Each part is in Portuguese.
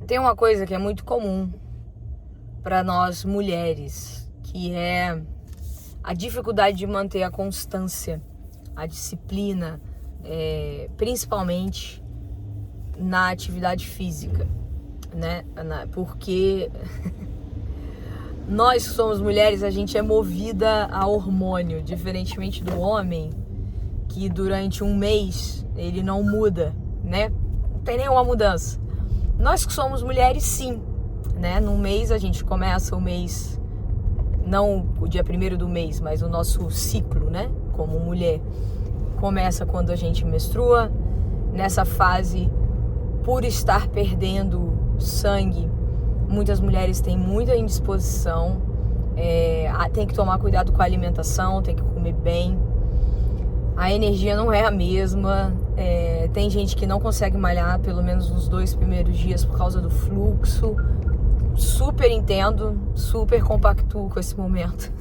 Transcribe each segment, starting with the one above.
Tem uma coisa que é muito comum para nós mulheres, que é a dificuldade de manter a constância, a disciplina, principalmente na atividade física, né? Porque nós que somos mulheres, a gente é movida a hormônio, diferentemente do homem, que durante um mês ele não muda, né? Não tem nenhuma mudança. Nós que somos mulheres, sim, né? No mês a gente começa o mês, não o dia 1º do mês, mas o nosso ciclo, né? Como mulher, começa quando a gente menstrua. Nessa fase, por estar perdendo sangue, muitas mulheres têm muita indisposição, tem que tomar cuidado com a alimentação, tem que comer bem. A energia não é a mesma, tem gente que não consegue malhar pelo menos nos 2 primeiros dias por causa do fluxo. Super entendo, super compactuo com esse momento.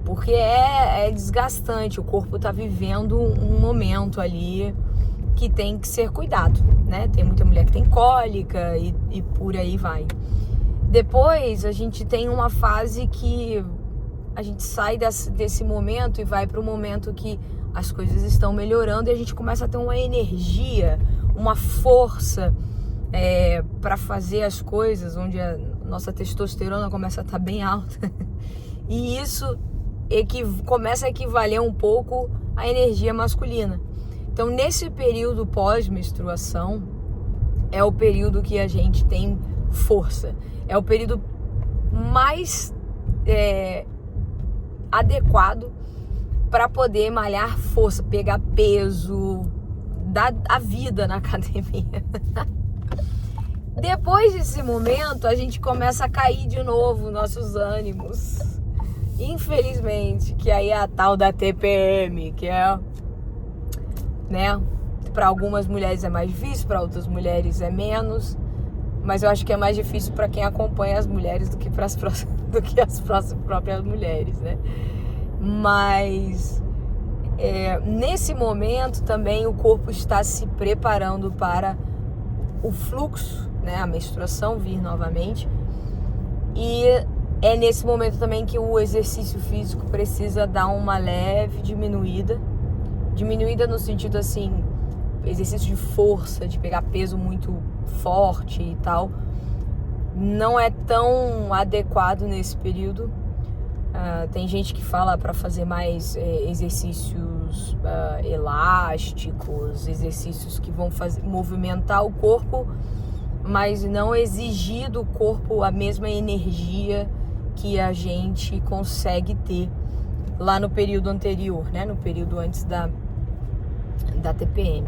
Porque é desgastante, o corpo tá vivendo um momento ali que tem que ser cuidado, né? Tem muita mulher que tem cólica e por aí vai. Depois a gente tem uma fase que a gente sai desse momento e vai para o momento que as coisas estão melhorando e a gente começa a ter uma energia, uma força para fazer as coisas, onde a nossa testosterona começa a estar bem alta. E isso começa a equivaler um pouco à energia masculina. Então, nesse período pós-menstruação, é o período que a gente tem força. É o período mais adequado para poder malhar força, pegar peso, dar a vida na academia. Depois desse momento, a gente começa a cair de novo nossos ânimos. Infelizmente, que aí é a tal da TPM, que é, né, para algumas mulheres é mais difícil, para outras mulheres é menos, mas eu acho que é mais difícil para quem acompanha as mulheres do que as próprias mulheres, né? Mas nesse momento também o corpo está se preparando para o fluxo, né, a menstruação vir novamente, e é nesse momento também que o exercício físico precisa dar uma leve diminuída no sentido assim, exercício de força, de pegar peso muito forte e tal, não é tão adequado nesse período. Tem gente que fala para fazer mais exercícios elásticos, exercícios que vão movimentar o corpo, mas não exigir do corpo a mesma energia que a gente consegue ter lá no período anterior, né? No período antes da TPM.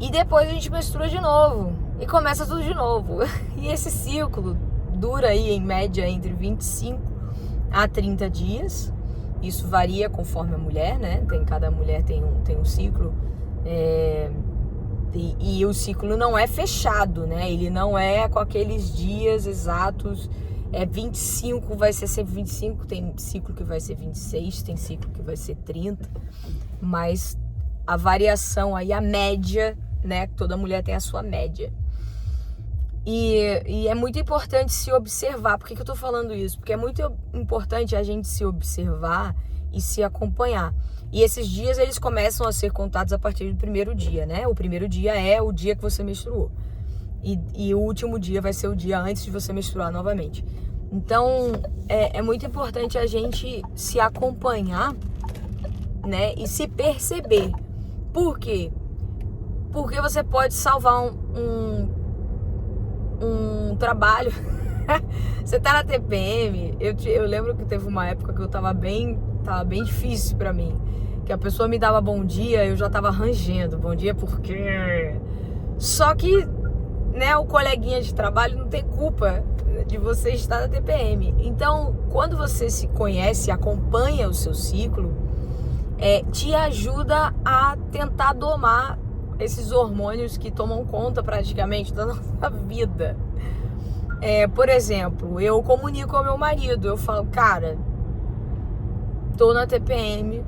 E depois a gente menstrua de novo e começa tudo de novo. E esse ciclo dura aí em média entre 25 a 30 dias. Isso varia conforme a mulher, né? Cada mulher tem um ciclo. E o ciclo não é fechado, né? Ele não é com aqueles dias exatos. 25, vai ser sempre 25, tem ciclo que vai ser 26, tem ciclo que vai ser 30, mas a variação aí, a média, né? Toda mulher tem a sua média. E é muito importante se observar. Por que eu tô falando isso? Porque é muito importante a gente se observar e se acompanhar. E esses dias, eles começam a ser contados a partir do 1º dia, né? O 1º dia é o dia que você menstruou. E o último dia vai ser o dia antes de você menstruar novamente. Então, é muito importante a gente se acompanhar, né? E se perceber. Por quê? Porque você pode salvar um trabalho. Você tá na TPM, eu lembro que teve uma época que tava bem difícil pra mim. Que a pessoa me dava bom dia, eu já tava rangendo. Bom dia por quê? Só que, né, o coleguinha de trabalho não tem culpa de você estar na TPM. Então, quando você se conhece, acompanha o seu ciclo, te ajuda a tentar domar esses hormônios que tomam conta praticamente da nossa vida. Por exemplo, eu comunico ao meu marido, eu falo, cara, tô na TPM,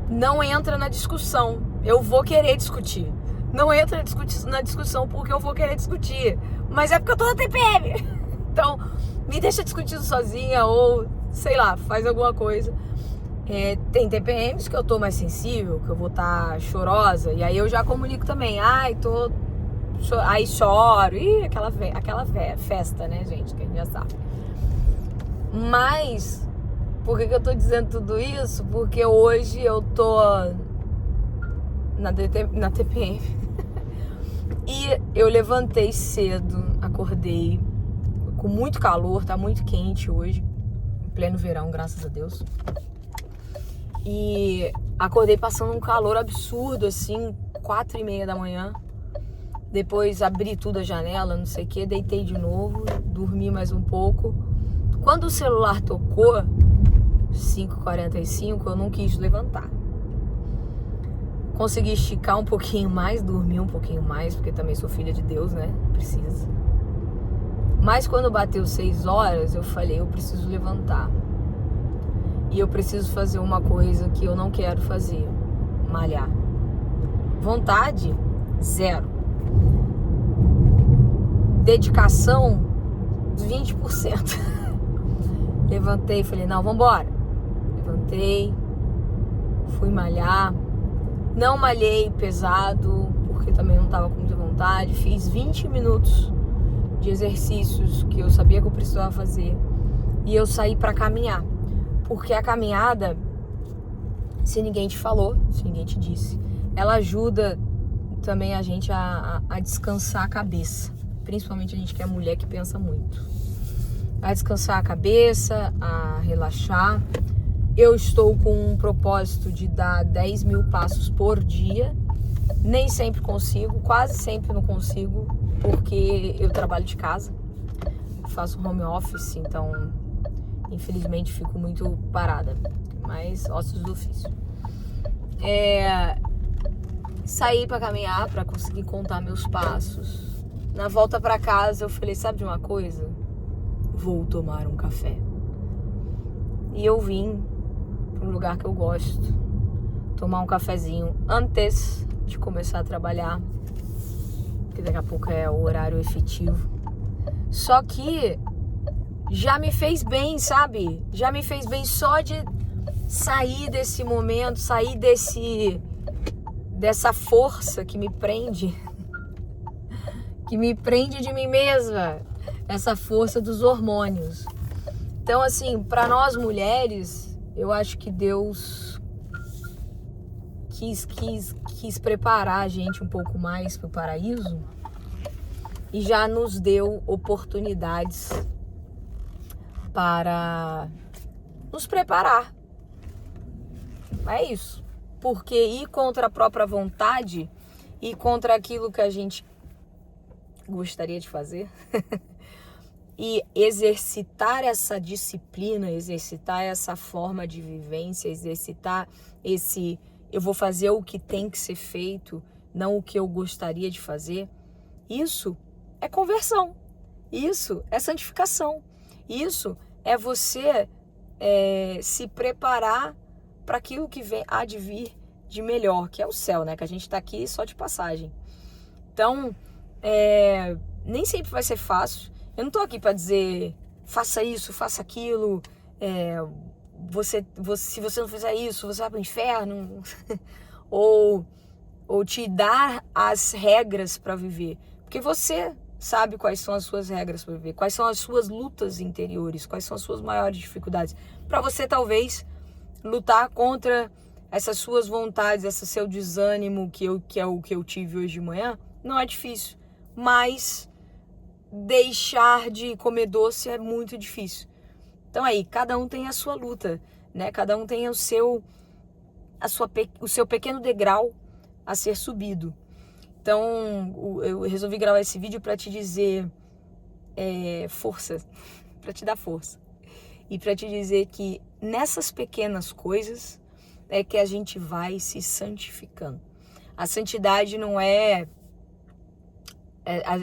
não entra na discussão, eu vou querer discutir. não entra na discussão porque eu vou querer discutir, mas é porque eu tô na TPM. Então, me deixa discutindo sozinha ou, sei lá, faz alguma coisa. Tem TPMs que eu tô mais sensível, que eu vou estar chorosa, e aí eu já comunico também, aí choro, aquela festa, né, gente, que a gente já sabe. Mas, por que eu tô dizendo tudo isso? Porque hoje eu tô na TPM e eu levantei cedo, acordei com muito calor, tá muito quente hoje, em pleno verão, graças a Deus. E acordei passando um calor absurdo, assim, 4:30 da manhã. Depois abri tudo a janela, não sei o que, deitei de novo, dormi mais um pouco. Quando o celular tocou, 5h45, eu não quis levantar. Consegui esticar um pouquinho mais, dormir um pouquinho mais, porque também sou filha de Deus, né? Precisa. Mas quando bateu 6 horas, eu falei, eu preciso levantar. E eu preciso fazer uma coisa que eu não quero fazer, malhar. Vontade, 0. Dedicação, 20%. Levantei e falei, não, vambora. Levantei, fui malhar. Não malhei pesado, porque também não estava com muita vontade. Fiz 20 minutos de exercícios que eu sabia que eu precisava fazer. E eu saí para caminhar. Porque a caminhada, se ninguém te falou, se ninguém te disse, ela ajuda também a gente a descansar a cabeça. Principalmente a gente que é mulher que pensa muito. A descansar a cabeça, a relaxar. Eu estou com um propósito de dar 10 mil passos por dia. Nem sempre consigo, quase sempre não consigo, porque eu trabalho de casa. Faço home office, então infelizmente fico muito parada. Mas ossos do ofício. Saí para caminhar, para conseguir contar meus passos. Na volta para casa eu falei, sabe de uma coisa? Vou tomar um café. E eu vim para um lugar que eu gosto, tomar um cafezinho antes de começar a trabalhar, que daqui a pouco é o horário efetivo. Só que já me fez bem, sabe? Já me fez bem só de sair desse momento, sair dessa força que me prende de mim mesma, essa força dos hormônios. Então, assim, para nós mulheres, eu acho que Deus quis preparar a gente um pouco mais para o paraíso e já nos deu oportunidades para nos preparar. É isso. Porque ir contra a própria vontade e contra aquilo que a gente gostaria de fazer e exercitar essa disciplina, exercitar essa forma de vivência, exercitar eu vou fazer o que tem que ser feito, não o que eu gostaria de fazer. Isso é conversão, isso é santificação, isso é você se preparar para aquilo que há de vir de melhor, que é o céu, né? Que a gente está aqui só de passagem. Então, nem sempre vai ser fácil. Eu não tô aqui para dizer faça isso, faça aquilo, se você não fizer isso, você vai pro inferno, ou te dar as regras para viver, porque você sabe quais são as suas regras para viver, quais são as suas lutas interiores, quais são as suas maiores dificuldades, para você talvez lutar contra essas suas vontades, esse seu desânimo que é o que eu tive hoje de manhã. Não é difícil, mas deixar de comer doce é muito difícil. Então aí, cada um tem a sua luta, né? Cada um tem o seu pequeno degrau a ser subido. Então, eu resolvi gravar esse vídeo para te dizer força, para te dar força. E para te dizer que nessas pequenas coisas é que a gente vai se santificando. A santidade não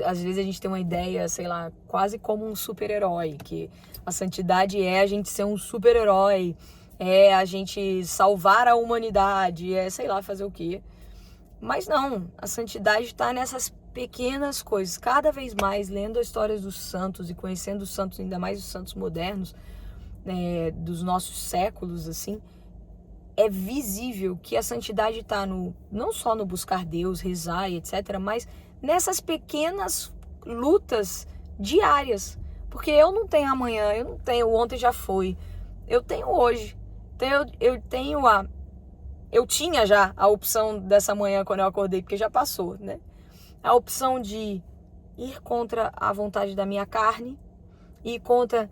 às vezes a gente tem uma ideia, sei lá, quase como um super-herói, que a santidade é a gente ser um super-herói, é a gente salvar a humanidade, sei lá, fazer o quê. Mas não, a santidade está nessas pequenas coisas. Cada vez mais, lendo as histórias dos santos e conhecendo os santos, ainda mais os santos modernos, né, dos nossos séculos, assim, é visível que a santidade está não só no buscar Deus, rezar e etc., mas nessas pequenas lutas diárias. Porque eu não tenho amanhã, eu não tenho ontem já foi, eu tenho hoje. Então eu tinha já a opção dessa manhã quando eu acordei, porque já passou, né? A opção de ir contra a vontade da minha carne, ir contra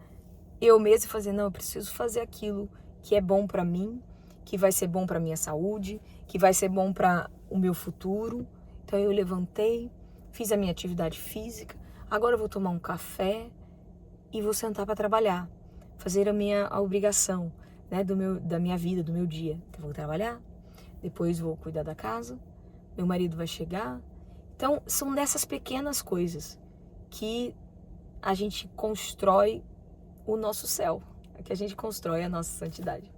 eu mesma e fazer, não, eu preciso fazer aquilo que é bom pra mim, que vai ser bom pra minha saúde, que vai ser bom pra o meu futuro. Então eu levantei, fiz a minha atividade física, agora eu vou tomar um café e vou sentar para trabalhar, fazer a obrigação, né, da minha vida, do meu dia. Eu vou trabalhar, depois vou cuidar da casa, meu marido vai chegar. Então, são nessas pequenas coisas que a gente constrói o nosso céu, que a gente constrói a nossa santidade.